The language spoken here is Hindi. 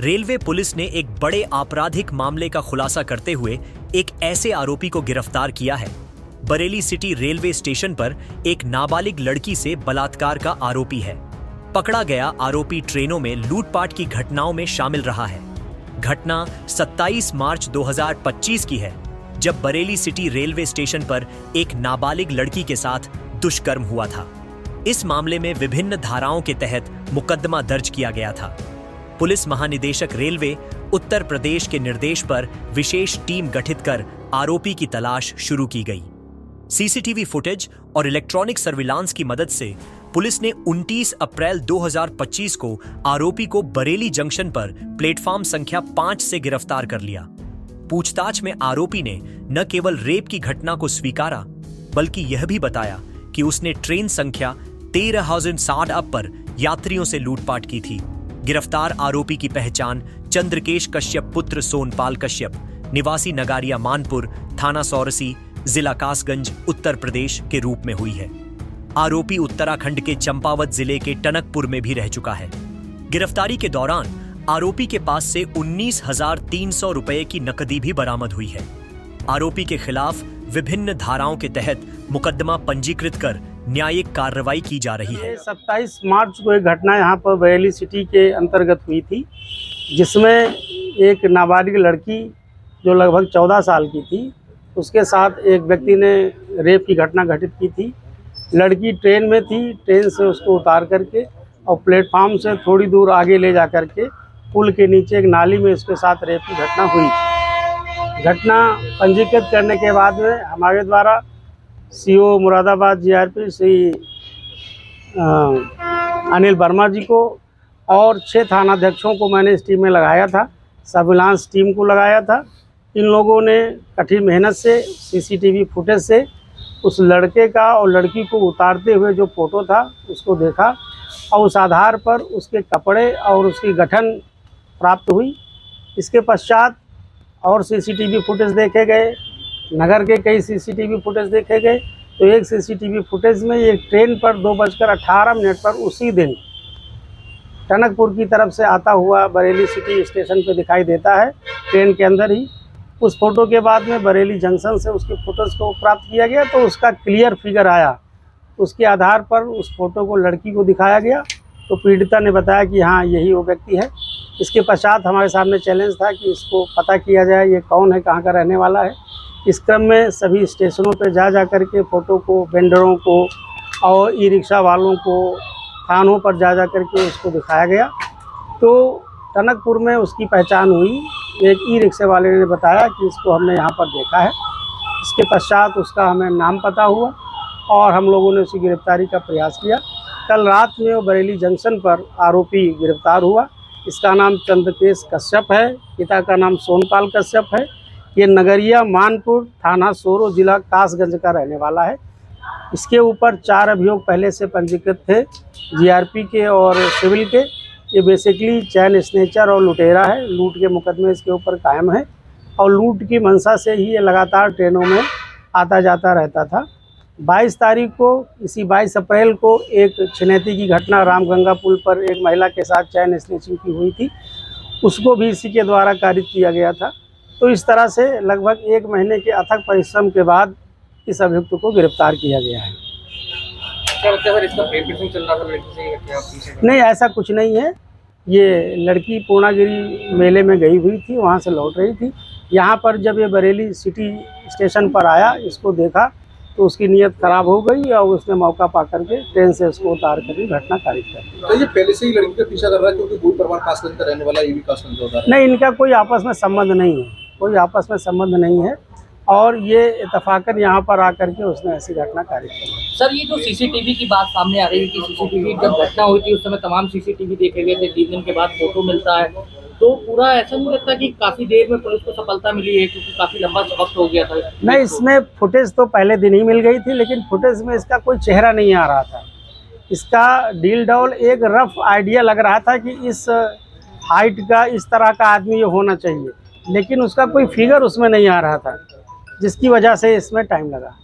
रेलवे पुलिस ने एक बड़े आपराधिक मामले का खुलासा करते हुए एक ऐसे आरोपी को गिरफ्तार किया है। बरेली सिटी रेलवे स्टेशन पर एक नाबालिग लड़की से बलात्कार का आरोपी है। पकड़ा गया आरोपी ट्रेनों में लूटपाट की घटनाओं में शामिल रहा है। घटना 27 मार्च 2025 की है, जब बरेली सिटी रेलवे स्टेशन पर एक नाबालिग लड़की के साथ दुष्कर्म हुआ था। इस मामले में विभिन्न धाराओं के तहत मुकदमा दर्ज किया गया था। पुलिस महानिदेशक रेलवे उत्तर प्रदेश के निर्देश पर विशेष टीम गठित कर आरोपी की तलाश शुरू की गई। सीसीटीवी फुटेज और इलेक्ट्रॉनिक सर्विलांस की मदद से पुलिस ने 29 अप्रैल 2025 को आरोपी को बरेली जंक्शन पर प्लेटफॉर्म संख्या 5 से गिरफ्तार कर लिया। पूछताछ में आरोपी ने न केवल रेप की घटना को स्वीकारा, बल्कि यह भी बताया कि उसने ट्रेन संख्या 13,060 अप पर यात्रियों से लूटपाट की थी। गिरफ्तार आरोपी की पहचान चंद्रकेश कश्यप पुत्र सोनपाल कश्यप, निवासी नगारिया मानपुर, थाना सौरसी, जिला कासगंज, उत्तर प्रदेश के रूप में हुई है। आरोपी उत्तराखंड के चंपावत जिले के टनकपुर में भी रह चुका है। गिरफ्तारी के दौरान आरोपी के पास से 19,300 रुपए की नकदी भी बरामद हुई है। आरोपी के खिलाफ विभिन्न धाराओं के तहत मुकदमा पंजीकृत कर न्यायिक कार्रवाई की जा रही है। 27 मार्च को एक घटना यहाँ पर बरेली सिटी के अंतर्गत हुई थी, जिसमें एक नाबालिग लड़की जो लगभग 14 साल की थी, उसके साथ एक व्यक्ति ने रेप की घटना घटित की थी। लड़की ट्रेन में थी, ट्रेन से उसको उतार करके और प्लेटफार्म से थोड़ी दूर आगे ले जा करके पुल के नीचे एक नाली में उसके साथ रेप की घटना हुई थी। घटना पंजीकृत करने के बाद में हमारे द्वारा सीओ मुरादाबाद जीआरपी श्री अनिल वर्मा जी को और 6 थानाध्यक्षों को मैंने इस टीम में लगाया था, सर्विलांस टीम को लगाया था। इन लोगों ने कठिन मेहनत से सीसीटीवी फुटेज से उस लड़के का और लड़की को उतारते हुए जो फोटो था उसको देखा और उस आधार पर उसके कपड़े और उसकी गठन प्राप्त हुई। इसके पश्चात और सीसीटीवी फुटेज देखे गए, नगर के कई सीसीटीवी फुटेज देखे गए। तो एक सीसीटीवी फुटेज में ये ट्रेन पर 2:18 पर उसी दिन टनकपुर की तरफ से आता हुआ बरेली सिटी स्टेशन पे दिखाई देता है, ट्रेन के अंदर ही। उस फोटो के बाद में बरेली जंक्शन से उसके फोटोज़ को प्राप्त किया गया, तो उसका क्लियर फिगर आया। उसके आधार पर उस फोटो को लड़की को दिखाया गया, तो पीड़िता ने बताया कि हाँ यही वो व्यक्ति है। इसके पश्चात हमारे सामने चैलेंज था कि इसको पता किया जाए ये कौन है, कहाँ का रहने वाला है। इस क्रम में सभी स्टेशनों पर जा कर के फ़ोटो को, वेंडरों को और ई रिक्शा वालों को, थानों पर जा कर के उसको दिखाया गया। तो टनकपुर में उसकी पहचान हुई। एक ई रिक्शे वाले ने बताया कि इसको हमने यहाँ पर देखा है। इसके पश्चात उसका हमें नाम पता हुआ और हम लोगों ने उसकी गिरफ्तारी का प्रयास किया। कल रात में वो बरेली जंक्शन पर आरोपी गिरफ्तार हुआ। इसका नाम चंद्रकेश कश्यप है, पिता का नाम सोनपाल कश्यप है। ये नगरिया मानपुर, थाना सोरो, जिला कासगंज का रहने वाला है। इसके ऊपर 4 अभियोग पहले से पंजीकृत थे, जीआरपी के और सिविल के। ये बेसिकली चैन स्नेचर और लुटेरा है। लूट के मुकदमे इसके ऊपर कायम है और लूट की मंशा से ही ये लगातार ट्रेनों में आता जाता रहता था। 22 तारीख को, इसी 22 अप्रैल को एक छिनैती की घटना रामगंगा पुल पर एक महिला के साथ चैन स्नेचिंग की हुई थी, उसको भी इसी के द्वारा कारित किया गया था। तो इस तरह से लगभग 1 महीने के अथक परिश्रम के बाद इस अभियुक्त को गिरफ्तार किया गया है। नहीं, ऐसा कुछ नहीं है। ये लड़की पूर्णागिरी मेले में गई हुई थी, वहाँ से लौट रही थी। यहाँ पर जब ये बरेली सिटी स्टेशन पर आया, इसको देखा तो उसकी नीयत खराब हो गई और उसने मौका पा करके ट्रेन से उसको उतार कर घटना कारित कर दी। तो ये पहले से ही लड़की का पीछा कर रहा है, क्योंकि कोई परिवार कासगंज का रहने वाला है, ये भी कासगंज का होता है। नहीं, इनका कोई आपस में संबंध नहीं है, कोई आपस में संबंध नहीं है और ये इत्तफाकन यहाँ पर आकर के उसने ऐसी घटना कारित की। सर, ये जो सीसीटीवी की बात सामने आ रही है कि सीसीटीवी जब घटना हुई थी उस समय तमाम सीसीटीवी देखे गए थे, 3 दिन के बाद फोटो मिलता है, तो पूरा ऐसा नहीं लगता कि काफ़ी देर में पुलिस को सफलता मिली है, क्योंकि काफ़ी लंबा वक्त हो गया था? नहीं, इसमें फुटेज तो पहले दिन ही मिल गई थी, लेकिन फुटेज में इसका कोई चेहरा नहीं आ रहा था। इसका डील डॉल एक रफ आइडिया लग रहा था कि इस हाइट का, इस तरह का आदमी ये होना चाहिए, लेकिन उसका कोई फिगर उसमें नहीं आ रहा था, जिसकी वजह से इसमें टाइम लगा।